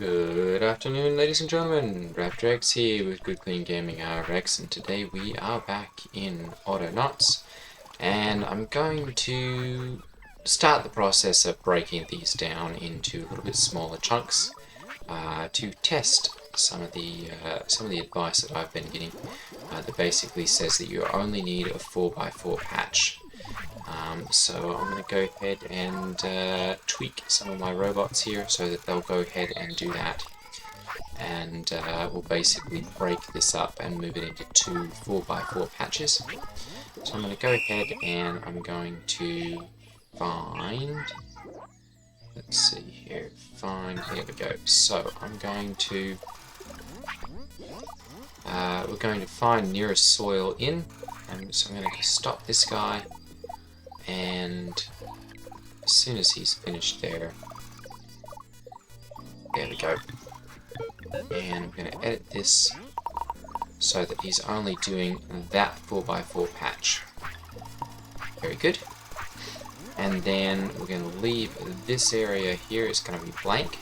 Good afternoon, ladies and gentlemen. Raptor X here with Good Clean Gaming RX, and today we are back in Autonauts, and I'm going to start the process of breaking these down into a little bit smaller chunks to test some of the advice that I've been getting that basically says that you only need a 4x4 patch. So I'm going to go ahead and tweak some of my robots here so that they'll go ahead and do that. And we'll basically break this up and move it into two 4x4 patches. So I'm going to go ahead and I'm going to find... Let's see here. Here we go. So I'm going to... we're going to find nearest soil in. And so I'm going to stop this guy. And as soon as he's finished there we go. And I'm going to edit this so that he's only doing that 4x4 patch. Very good. And then we're going to leave this area here. It's going to be blank.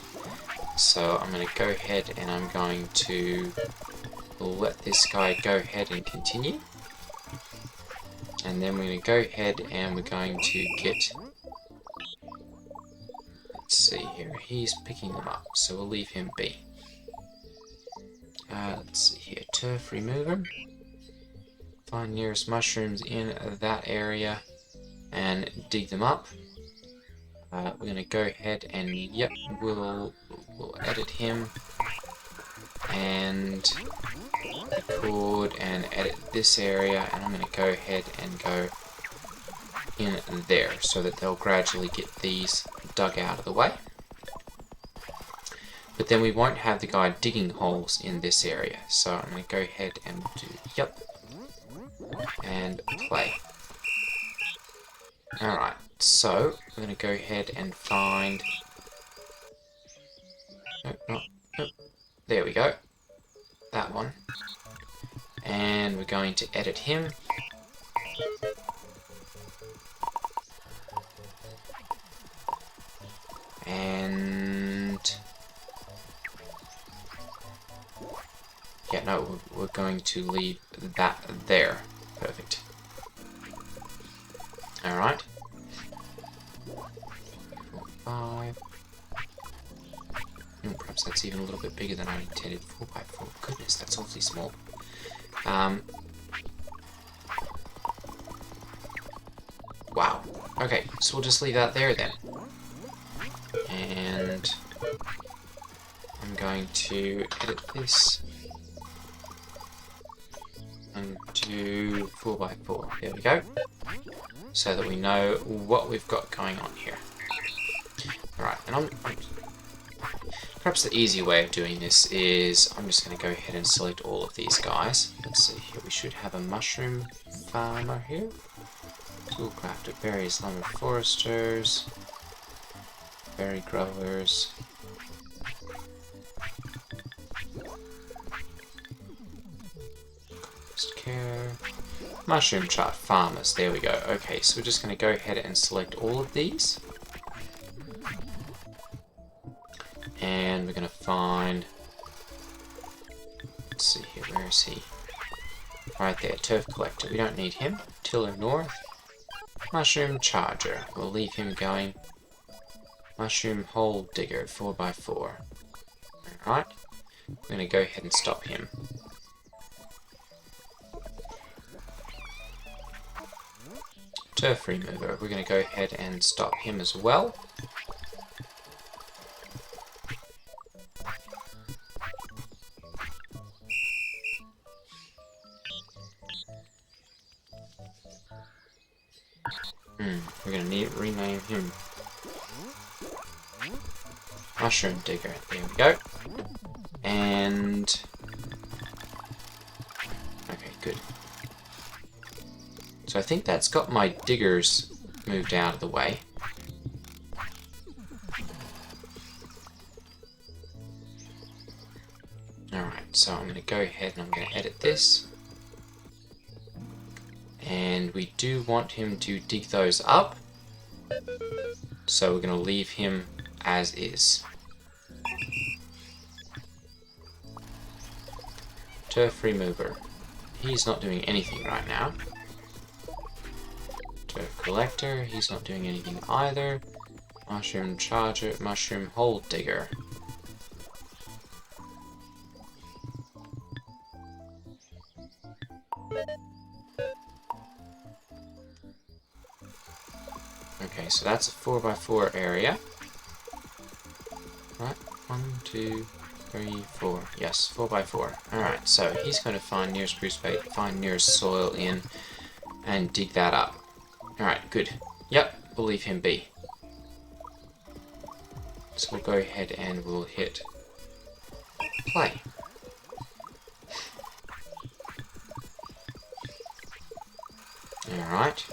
So I'm going to go ahead and I'm going to let this guy go ahead and continue. And then we're going to go ahead and we're going to get, let's see here, he's picking them up, so we'll leave him be. Let's see here, turf remover. Find nearest mushrooms in that area and dig them up. We're going to go ahead and, yep, we'll edit him and record and edit this area, and I'm going to go ahead and go in there so that they'll gradually get these dug out of the way. But then we won't have the guy digging holes in this area, so I'm going to go ahead and do yep and play. Alright, so we're going to go ahead and find... Nope. There we go. That one. And we're going to edit him. And... yeah, no, we're going to leave that there. Perfect. Alright. 5. Perhaps that's even a little bit bigger than I intended. 4x4. Goodness, that's awfully small. Wow. Okay, so we'll just leave that there then. And I'm going to edit this and do 4x4. There we go. So that we know what we've got going on here. Alright, and perhaps the easy way of doing this is I'm just going to go ahead and select all of these guys. Let's see here, we should have a mushroom farmer here. Tool crafter, berries, lumber foresters, berry growers. Compost care. Mushroom chart farmers, there we go. Okay, so we're just going to go ahead and select all of these. And we're going to find, let's see here, where is he? Right there, turf collector, we don't need him. Tiller north. Mushroom charger, we'll leave him going. Mushroom hole digger, 4x4. Alright, we're going to go ahead and stop him. Turf remover, we're going to go ahead and stop him as well. We're going to need to rename him Mushroom Digger. There we go. And... okay, good. So I think that's got my diggers moved out of the way. Alright, so I'm going to go ahead and I'm going to edit this. And we do want him to dig those up. So we're going to leave him as is. Turf remover. He's not doing anything right now. Turf collector. He's not doing anything either. Mushroom charger. Mushroom hole digger. Okay, so that's a 4x4 area. Right, 1, 2, 3, 4. Yes, 4x4. Alright, so he's going to find nearest spruce bait, find nearest soil in, and dig that up. Alright, good. Yep, we'll leave him be. So we'll go ahead and we'll hit play. Alright.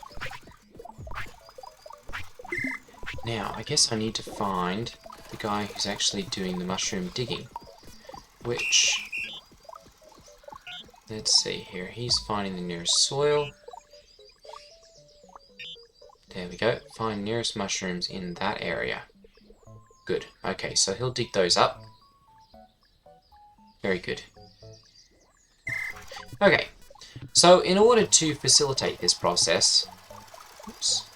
Now, I guess I need to find the guy who's actually doing the mushroom digging. Which, let's see here, he's finding the nearest soil. There we go, find nearest mushrooms in that area. Good, okay, so he'll dig those up. Very good. Okay, so in order to facilitate this process, oops,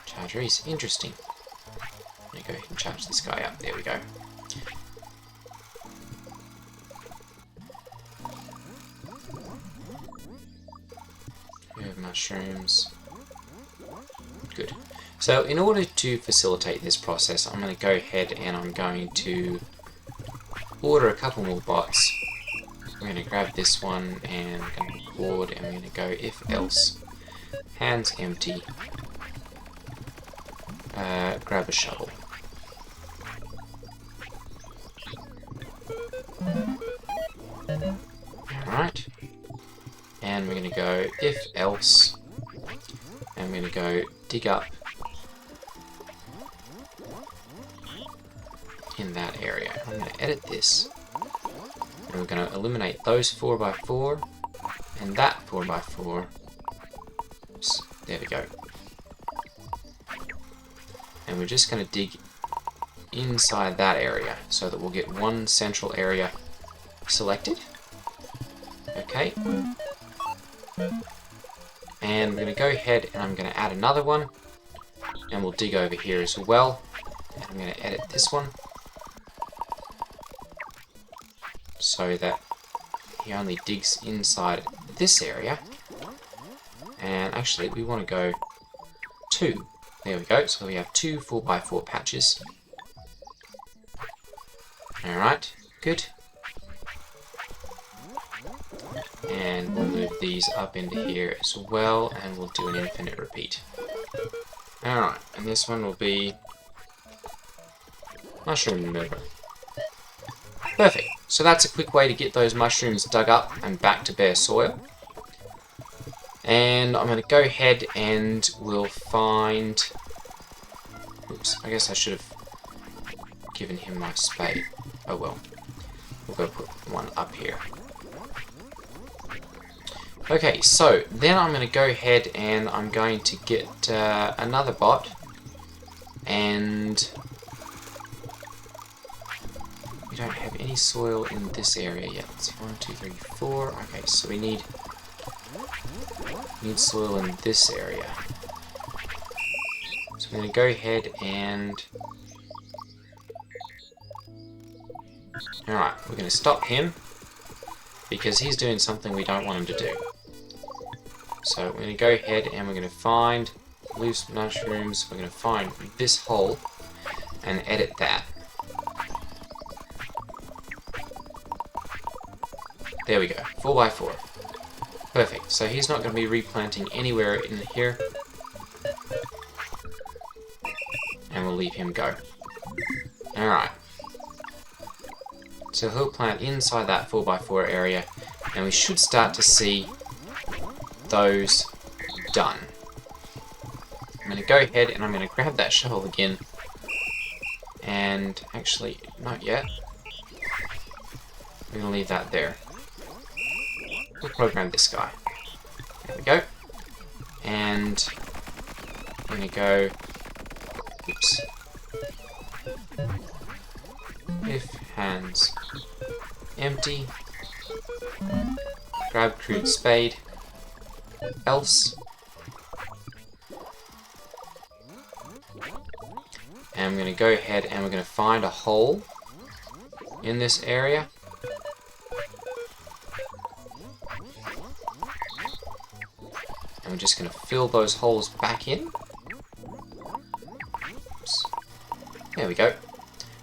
charger is interesting. Let me go ahead and charge this guy up, there we go. We have mushrooms. Good. So in order to facilitate this process, I'm going to go ahead and I'm going to order a couple more bots. I'm going to grab this one and I'm going to record and I'm going to go if else. Hands empty. Grab a shovel. Alright. And we're going to go if else. And I'm going to go dig up in that area. I'm going to edit this. And we're going to eliminate those 4x4 and that 4x4. Oops, there we go. And we're just going to dig inside that area so that we'll get one central area selected. Okay. And we're going to go ahead and I'm going to add another one. And we'll dig over here as well. And I'm going to edit this one. So that he only digs inside this area. And actually we want to go 2. There we go, so we have 2 4x4 patches. Alright, good. And we'll move these up into here as well, and we'll do an infinite repeat. Alright, and this one will be mushroom remover. Perfect. So that's a quick way to get those mushrooms dug up and back to bare soil. And I'm going to go ahead and we'll find... Oops, I guess I should have given him my spade. Oh well. We'll go put one up here. Okay, so then I'm going to go ahead and I'm going to get another bot. And we don't have any soil in this area yet. Let's see, 1, 2, 3, 4. Okay, so we need soil in this area. So I'm going to go ahead and... Alright, we're going to stop him because he's doing something we don't want him to do. So we're going to go ahead and we're going to find loose mushrooms. We're going to find this hole and edit that. There we go, 4x4. Perfect, so he's not going to be replanting anywhere in here. And we'll leave him go. Alright. So he'll plant inside that 4x4 area, and we should start to see those done. I'm going to go ahead and I'm going to grab that shovel again. And actually, not yet. We're going to leave that there. We'll program this guy. There we go. And I'm going to go... Oops. If hands empty, grab crude spade. Else. And I'm going to go ahead and we're going to find a hole in this area. And we're just going to fill those holes back in. Oops. There we go.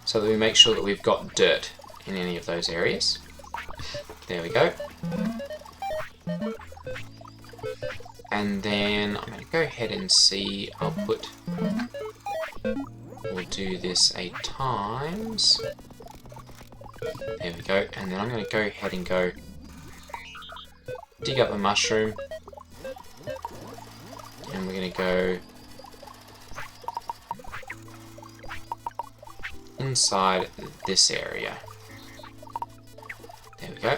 So that we make sure that we've got dirt in any of those areas. There we go. And then I'm going to go ahead and see, we'll do this 8 times. There we go. And then I'm going to go ahead and go dig up a mushroom. And we're going to go inside this area. There we go.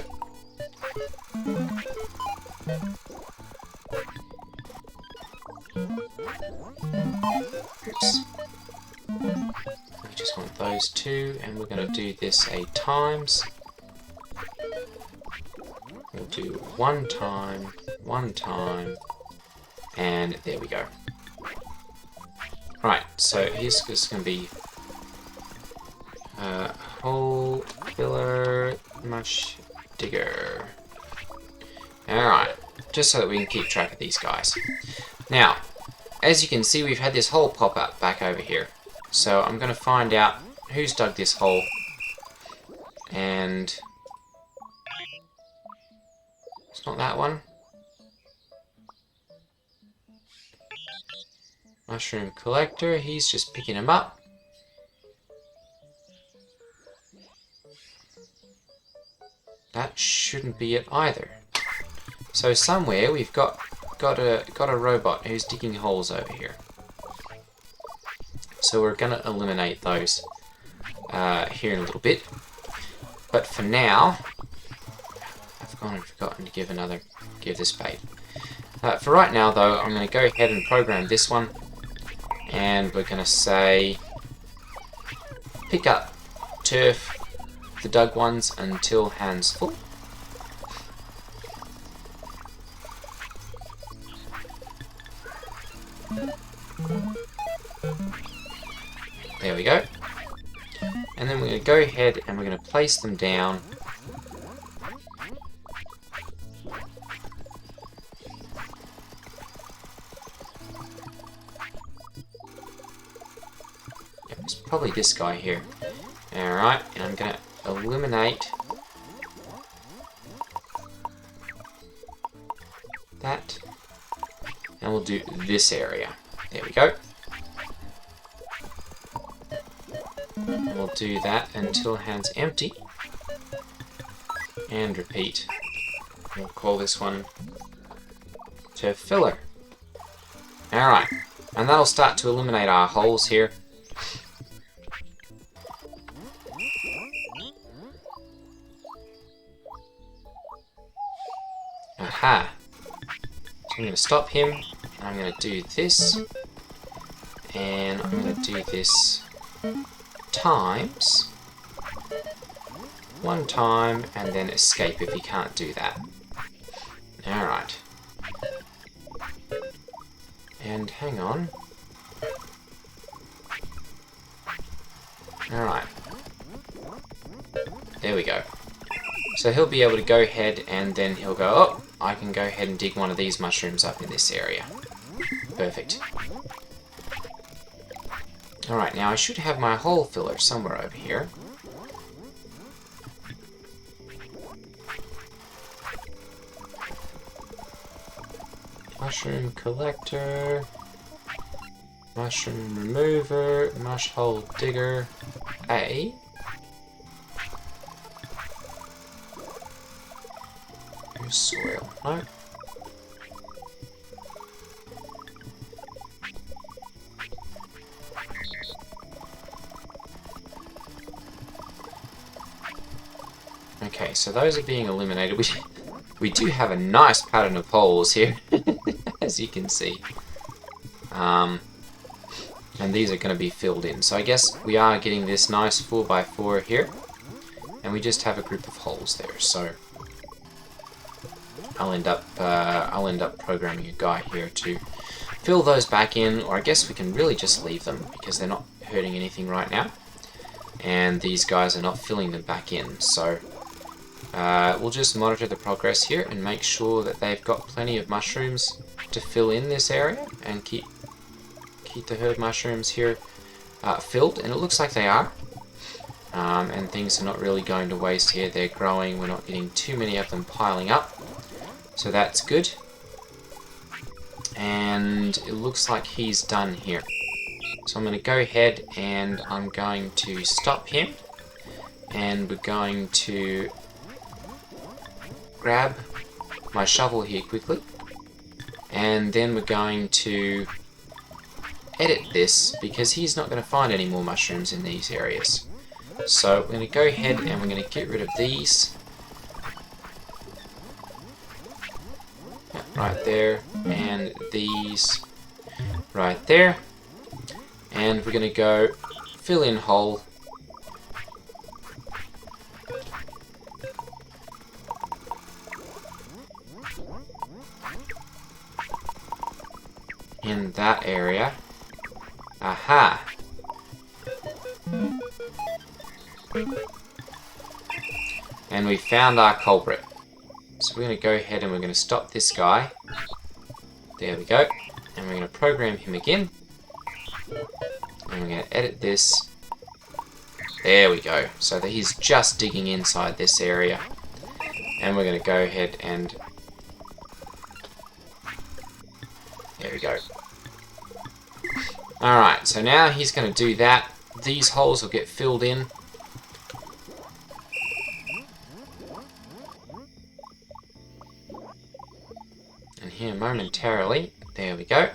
Oops. We just want those two, and we're going to do this 8 times. We'll do 1 time, 1 time, and there we go. Right, so here's just going to be hole filler mush digger. Alright, just so that we can keep track of these guys. Now, as you can see, we've had this hole pop up back over here. So I'm going to find out who's dug this hole. And it's not that one. Mushroom collector, he's just picking them up. That shouldn't be it either. So somewhere we've got a robot who's digging holes over here. So we're going to eliminate those here in a little bit. But for now, I've gone and forgotten to give this spade. For right now though, I'm going to go ahead and program this one. And we're going to say, pick up turf, the dug ones, until hands full. There we go. And then we're going to go ahead and we're going to place them down. Yep, it's probably this guy here. Alright, and I'm going to eliminate that. And we'll do this area. There we go. We'll do that until hand's empty. And repeat. We'll call this one turf filler. Alright. And that'll start to eliminate our holes here. Aha. So I'm going to stop him. And I'm going to do this. And I'm going to do this times. 1 time, and then escape if you can't do that. Alright. And hang on. Alright. There we go. So he'll be able to go ahead and then he'll go, oh, I can go ahead and dig one of these mushrooms up in this area. Perfect. Alright, now I should have my hole filler somewhere over here. Mushroom collector, mushroom remover, mush hole digger, A. There's soil, no. Okay, so those are being eliminated. We do have a nice pattern of holes here, as you can see. And these are going to be filled in. So I guess we are getting this nice 4x4 here. And we just have a group of holes there. So I'll end up programming a guy here to fill those back in, or I guess we can really just leave them because they're not hurting anything right now, and these guys are not filling them back in. So we'll just monitor the progress here and make sure that they've got plenty of mushrooms to fill in this area and keep the herd mushrooms here filled, and it looks like they are. And things are not really going to waste here. They're growing. We're not getting too many of them piling up, so that's good. And it looks like he's done here. So I'm going to go ahead and I'm going to stop him, and we're going to grab my shovel here quickly, and then we're going to edit this because he's not going to find any more mushrooms in these areas. So we're going to go ahead and we're going to get rid of these. Right there, and these right there. And we're going to go fill in hole. In that area. Aha! And we found our culprit. So we're going to go ahead and we're going to stop this guy. There we go. And we're going to program him again. And we're going to edit this. There we go. So that he's just digging inside this area. And we're going to go ahead and... There we go. Alright, so now he's going to do that. These holes will get filled in. And here momentarily, there we go.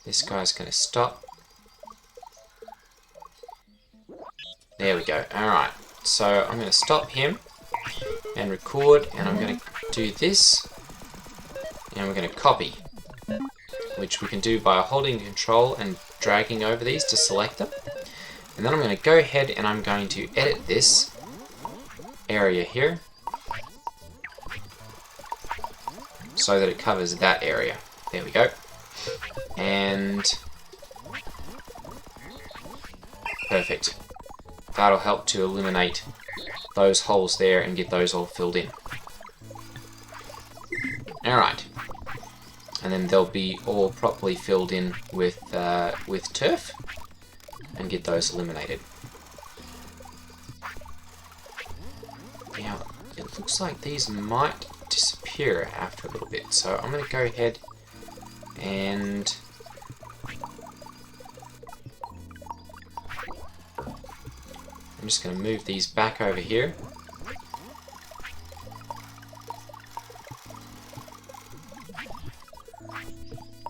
This guy's going to stop. There we go. Alright, so I'm going to stop him and record, and I'm going to do this, and we're going to copy, which we can do by holding control and dragging over these to select them. And then I'm going to go ahead and I'm going to edit this area here so that it covers that area. There we go. And perfect. That'll help to eliminate those holes there and get those all filled in. Alright. And then they'll be all properly filled in with turf and get those eliminated. Now, it looks like these might disappear after a little bit, so I'm going to go ahead and I'm just going to move these back over here.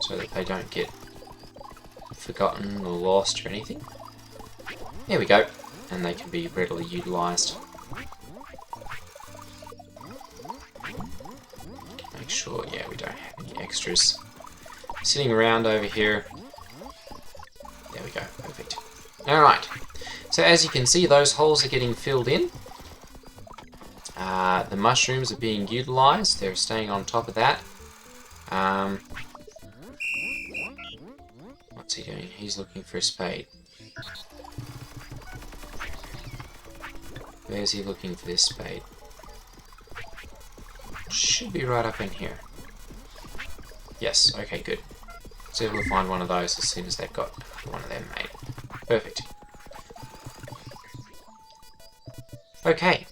So that they don't get forgotten or lost or anything. There we go. And they can be readily utilised. Make sure, yeah, we don't have any extras sitting around over here. There we go, perfect. Alright, so as you can see, those holes are getting filled in. The mushrooms are being utilised, they're staying on top of that. What's he doing? He's looking for a spade. Where's he looking for this spade? Should be right up in here. Yes, okay, good. So we'll find one of those as soon as they've got one of them made. Perfect. Okay.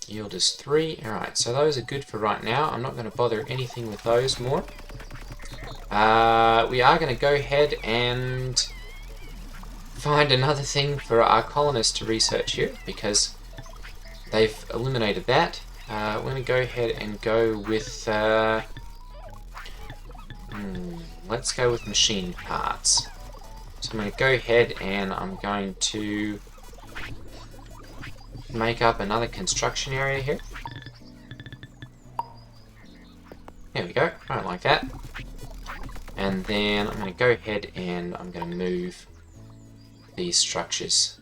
Yield is 3. Alright, so those are good for right now. I'm not going to bother anything with those more. We are going to go ahead and find another thing for our colonists to research here, because they've eliminated that. We're going to go ahead and go with... let's go with machine parts. So I'm going to go ahead and I'm going to make up another construction area here. There we go, right like that. And then I'm going to go ahead and I'm going to move these structures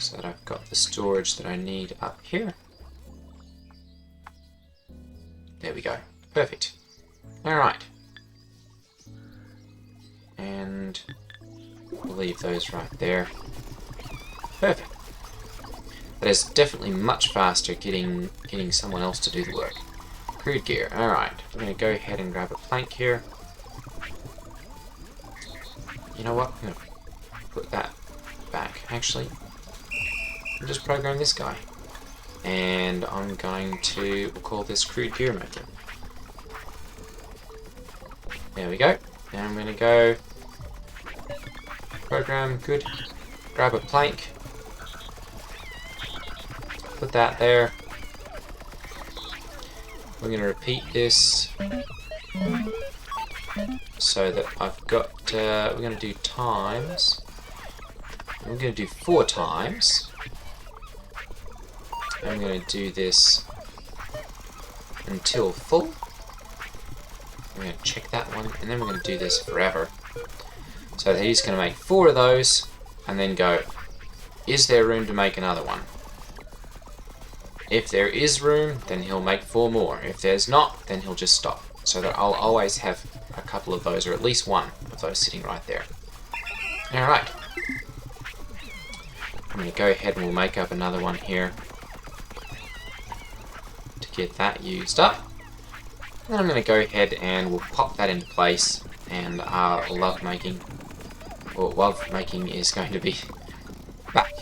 so that I've got the storage that I need up here. There we go. Perfect. Alright. And we'll leave those right there. Perfect. That is definitely much faster getting someone else to do the work. Crude gear. Alright. I'm going to go ahead and grab a plank here. You know what? I'm going to put that back. Actually, I'll just program this guy. And I'm going to, we'll call this crude gear method. There we go. Now I'm going to go program, good. Grab a plank. Put that there. We're going to repeat this so that I've got, we're going to do times. We're going to do 4 times. I'm going to do this until full. I'm going to check that one, and then we're going to do this forever. So he's going to make 4 of those, and then go, is there room to make another one? If there is room, then he'll make 4 more. If there's not, then he'll just stop. So that I'll always have a couple of those, or at least one of those sitting right there. Alright. I'm going to go ahead and we'll make up another one here to get that used up. Then I'm going to go ahead and we'll pop that into place, and our love making is going to be back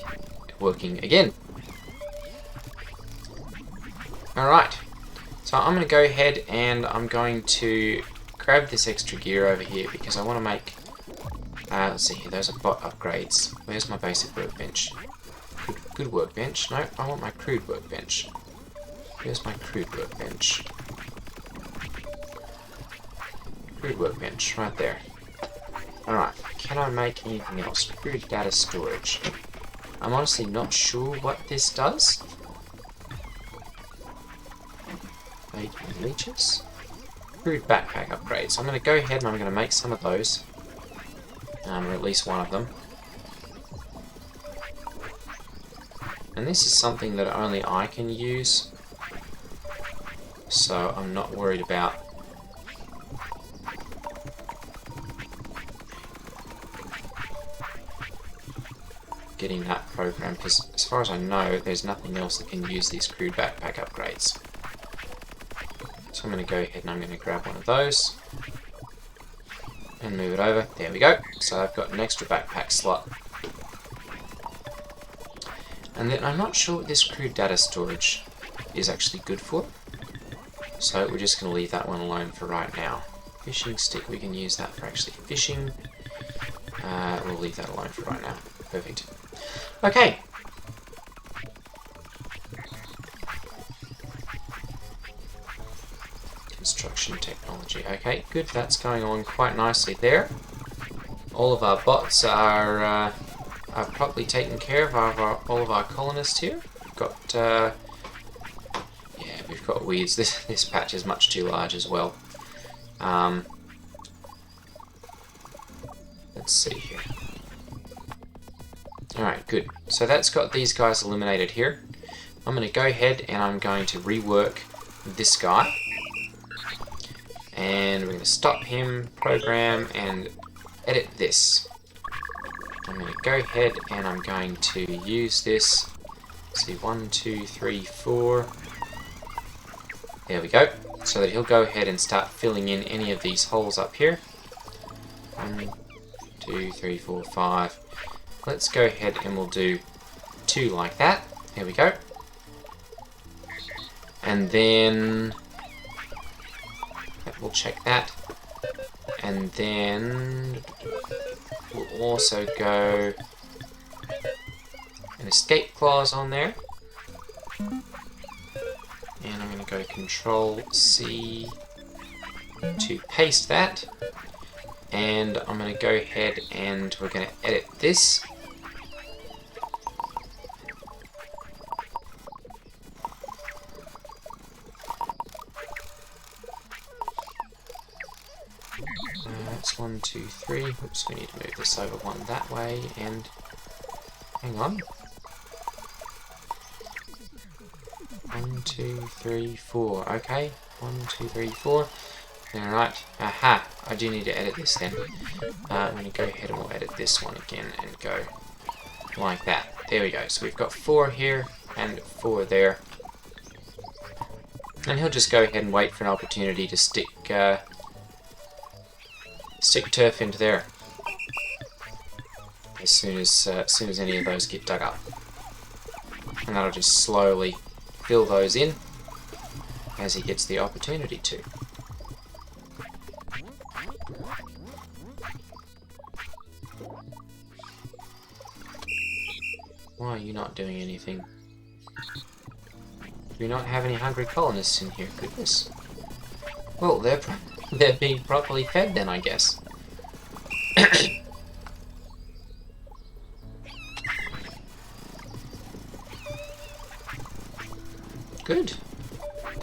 working again. Alright, so I'm going to go ahead and I'm going to grab this extra gear over here because I want to make, let's see here, those are bot upgrades. Where's my basic workbench? Good workbench. No, I want my crude workbench. Where's my crude workbench? Crude workbench, right there. Alright, can I make anything else? Crude data storage. I'm honestly not sure what this does. Leeches? Crude backpack upgrades. I'm going to go ahead and I'm going to make some of those. Or at least one of them. And this is something that only I can use. So I'm not worried about getting that program, because as far as I know, there's nothing else that can use these crude backpack upgrades. So I'm going to go ahead and I'm going to grab one of those and move it over. There we go. So I've got an extra backpack slot. And then I'm not sure what this crude data storage is actually good for. So we're just going to leave that one alone for right now. Fishing stick, we can use that for actually fishing. We'll leave that alone for right now. Perfect. Okay. Construction technology. Okay, good. That's going on quite nicely there. All of our bots are properly taken care of. All of our colonists here. We've got yeah, we've got weeds. This patch is much too large as well. Let's see here. Alright, good. So that's got these guys eliminated here. I'm going to go ahead and I'm going to rework this guy. And we're going to stop him, program, and edit this. I'm going to go ahead and I'm going to use this. Let's see, 1, 2, 3, 4. There we go. So that he'll go ahead and start filling in any of these holes up here. 1, 2, 3, 4, 5. Let's go ahead and we'll do 2 like that. There we go. And then we'll check that. And then we'll also go an escape clause on there. And I'm going to go Control C to paste that. And I'm going to go ahead and we're going to edit this. That's 1, 2, 3. Oops, we need to move this over one that way. And hang on. 1, 2, 3, 4. Okay. 1, 2, 3, 4. Alright. Aha. I do need to edit this then. I'm going to go ahead and we'll edit this one again and go like that. There we go. So we've got 4 here and 4 there. And he'll just go ahead and wait for an opportunity to stick turf into there. As soon as any of those get dug up. And that'll just slowly fill those in as he gets the opportunity to. Why are you not doing anything? Do we not have any hungry colonists in here? Goodness. Well, they're being properly fed then, I guess. Good.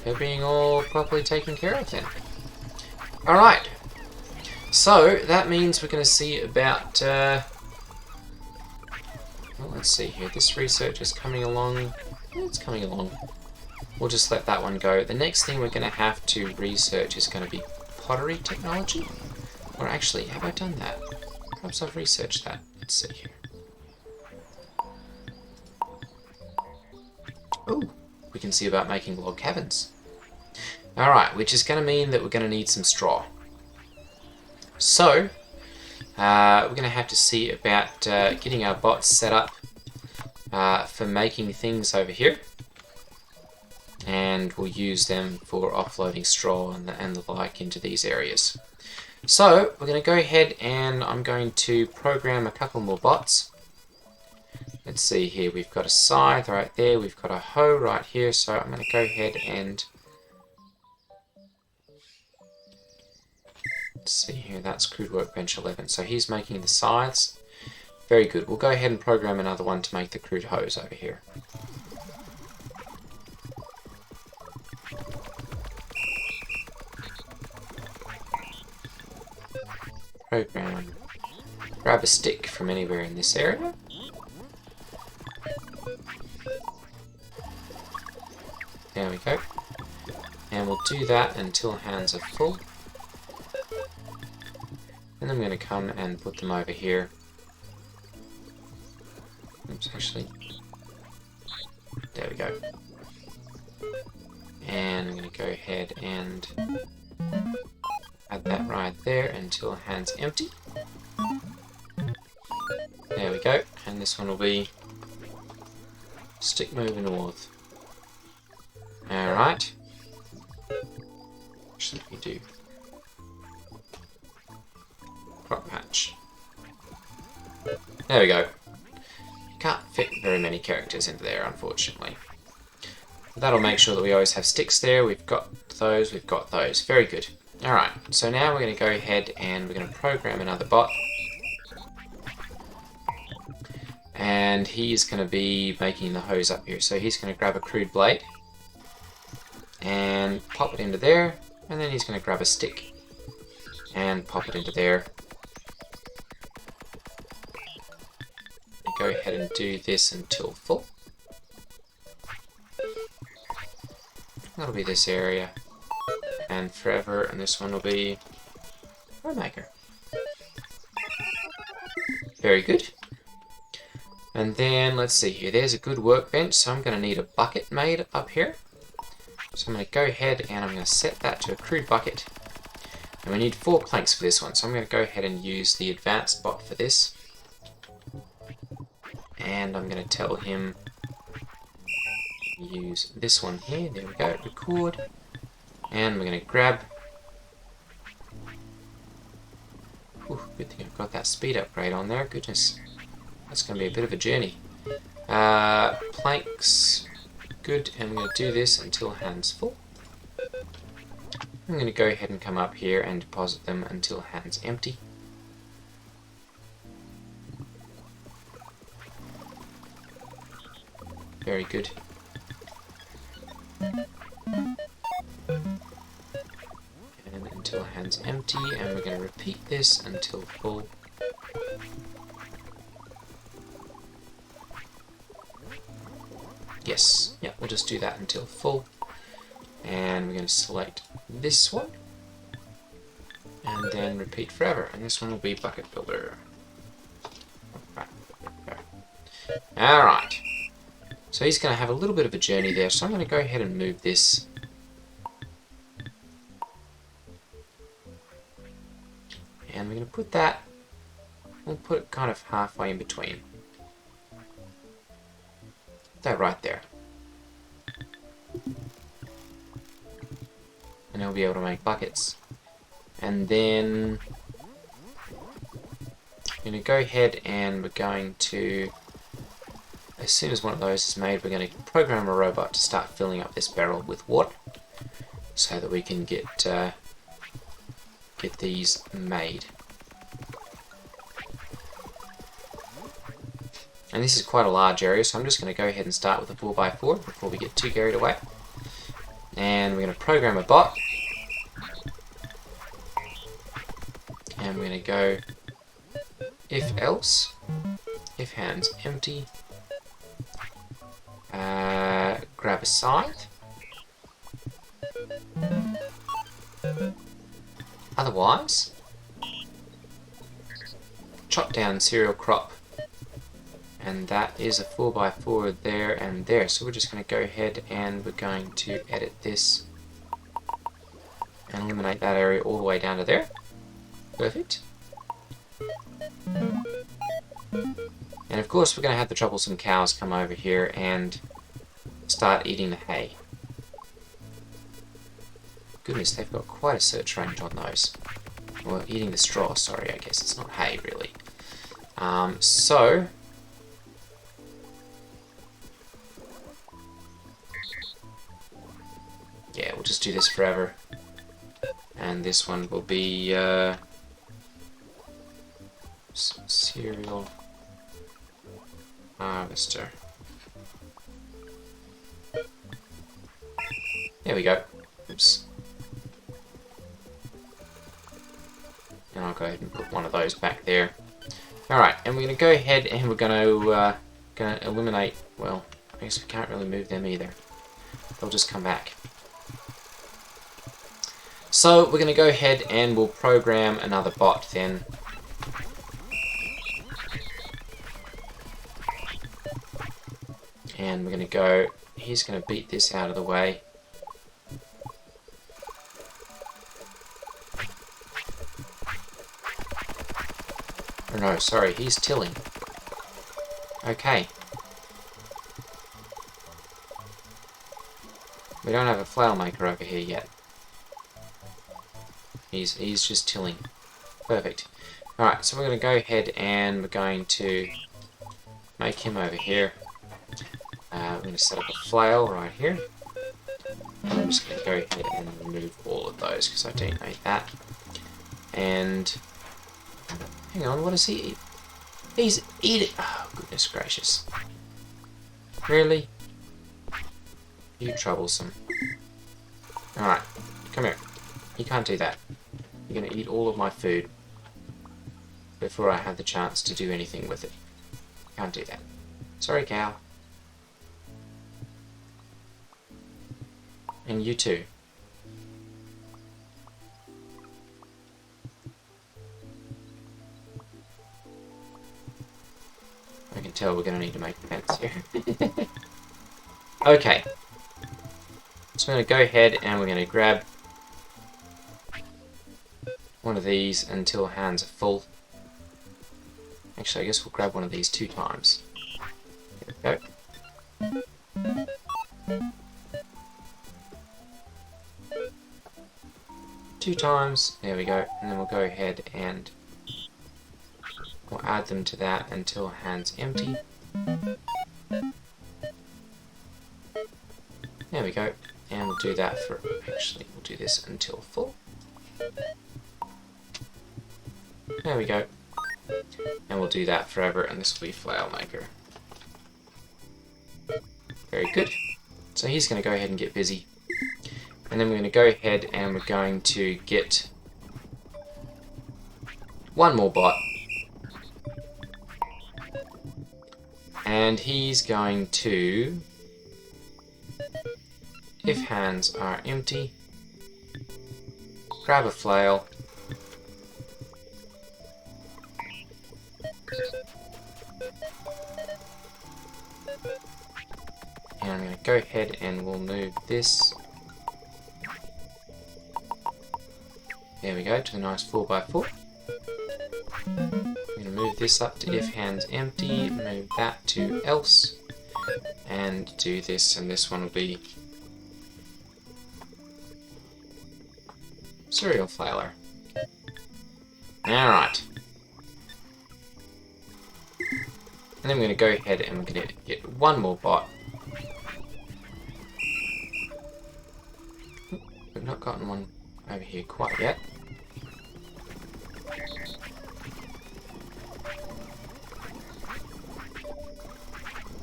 They're being all properly taken care of then. Alright. So, that means we're going to see about... well, let's see here. This research is coming along. It's coming along. We'll just let that one go. The next thing we're going to have to research is going to be pottery technology. Or actually, have I done that? Perhaps I've researched that. Let's see here. Oh, we can see about making log cabins. Alright, which is going to mean that we're going to need some straw. So, we're going to have to see about getting our bots set up for making things over here. And we'll use them for offloading straw and the like into these areas. So, we're going to go ahead and I'm going to program a couple more bots. Let's see here, we've got a scythe right there, we've got a hoe right here, so I'm going to go ahead and... Let's see here, that's Crude Workbench 11, so he's making the scythes. Very good, we'll go ahead and program another one to make the crude hoes over here. Program. Grab a stick from anywhere in this area. There we go. And we'll do that until hands are full. And I'm going to come and put them over here. Oops, actually. There we go. And I'm going to go ahead and add that right there until hands empty. There we go. And this one will be stick moving north. Alright. What should we do? Crop patch. There we go. Can't fit very many characters into there, unfortunately. That'll make sure that we always have sticks there. We've got those, we've got those. Very good. Alright, so now we're going to go ahead and we're going to program another bot. And he's going to be making the hose up here. So he's going to grab a crude blade and pop it into there, and then he's going to grab a stick and pop it into there. And go ahead and do this until full. That'll be this area and forever, and this one will be Homemaker. Very good. And then let's see here, there's a good workbench, so I'm going to need a bucket made up here. So I'm going to go ahead and I'm going to set that to a crude bucket. And we need 4 planks for this one, so I'm going to go ahead and use the advanced bot for this. And I'm going to tell him use this one here. There we go, record. And we're going to grab... Ooh, good thing I've got that speed upgrade on there, goodness. That's going to be a bit of a journey. Planks, good, and we're going to do this until hands full. I'm going to go ahead and come up here and deposit them until hands empty. Very good. And until hands empty, and we're going to repeat this until full. Yeah, yes. Yeah, we'll just do that until full. And we're going to select this one. And then repeat forever. And this one will be bucket builder. Alright. So he's going to have a little bit of a journey there. So I'm going to go ahead and move this. And we're going to put that, we'll put it kind of halfway in between. That right there. And he'll be able to make buckets. And then we're going to go ahead and we're going to, as soon as one of those is made, we're going to program a robot to start filling up this barrel with water so that we can get these made. And this is quite a large area, so I'm just going to go ahead and start with a 4x4 before we get too carried away. And we're going to program a bot. And we're going to go if else, if hands empty, grab a scythe. Otherwise, chop down cereal crop. And that is a 4x4 there and there. So we're just going to go ahead and we're going to edit this and eliminate that area all the way down to there. Perfect. And of course we're going to have the troublesome cows come over here and start eating the hay. Goodness, they've got quite a search range on those. Well, eating the straw, sorry, I guess it's not hay really. Yeah, we'll just do this forever. And this one will be cereal harvester. There we go. Oops. And I'll go ahead and put one of those back there. Alright, and we're going to go ahead and we're going to eliminate, well, I guess we can't really move them either. They'll just come back. So we're going to go ahead and we'll program another bot then. And we're going to go, he's going to beat this out of the way. Oh no, sorry, he's tilling. Okay. We don't have a flail maker over here yet. He's just tilling. Perfect. Alright, so we're going to go ahead and we're going to make him over here. We're going to set up a flail right here. And I'm just going to go ahead and remove all of those because I don't need that. And hang on, what does he eat? He's eating. Oh, goodness gracious. Really? You troublesome. Alright, come here. You can't do that. You're going to eat all of my food before I have the chance to do anything with it. Can't do that. Sorry, cow. And you too. I can tell we're going to need to make a fence here. Okay. So we're going to go ahead and we're going to grab one of these until hands are full. Actually, I guess we'll grab one of these 2 times. There we go. 2 times. There we go. And then we'll go ahead and we'll add them to that until hands empty. There we go. And we'll do that for, actually, we'll do this until full. There we go. And we'll do that forever, and this will be flail maker. Very good. So he's going to go ahead and get busy. And then we're going to go ahead and we're going to get one more bot. And he's going to if hands are empty, grab a flail, and I'm going to go ahead and we'll move this. There we go, to a nice 4x4. I'm going to move this up to if hands empty, move that to else, and do this, and this one will be cereal flailer. Alright. And then we're going to go ahead and we're going to get one more bot. We've not gotten one over here quite yet.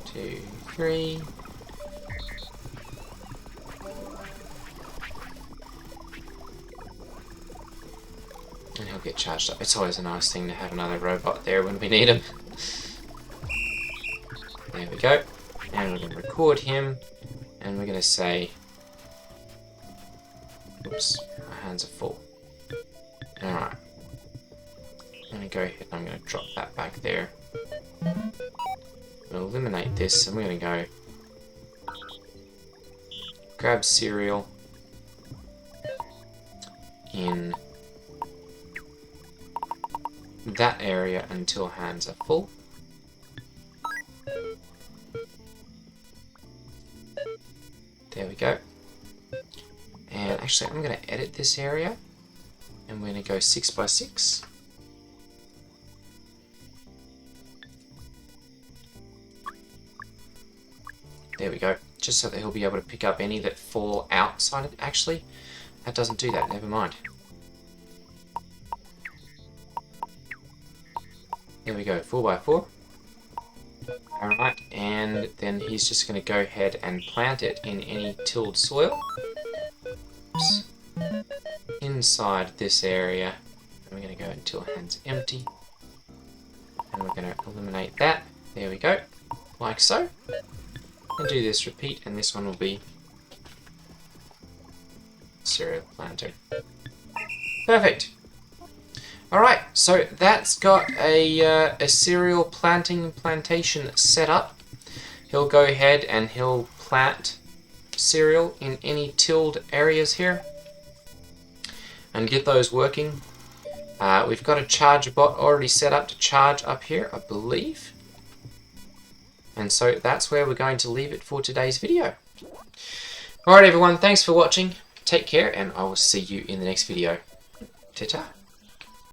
Two, three. And he'll get charged up. It's always a nice thing to have another robot there when we need him. There we go. And we're going to record him. And we're going to say... Oops, my hands are full. Alright. I'm going to go ahead and I'm going to drop that back there. We'll eliminate this and we're going to go grab cereal in that area until hands are full. There we go. And actually I'm going to edit this area and we're going to go 6x6. There we go, just so that he'll be able to pick up any that fall outside of it. Actually, that doesn't do that, never mind. There we go, 4x4. Alright, and then he's just going to go ahead and plant it in any tilled soil. Oops. Inside this area. And we're going to go until hands empty. And we're going to eliminate that. There we go, like so. And do this repeat, and this one will be cereal planter. Perfect. Alright, so that's got a cereal plantation set up. He'll go ahead and he'll plant cereal in any tilled areas here and get those working. We've got a charger bot already set up to charge up here, I believe. And so that's where we're going to leave it for today's video. Alright everyone, thanks for watching. Take care and I will see you in the next video. Ta-ta.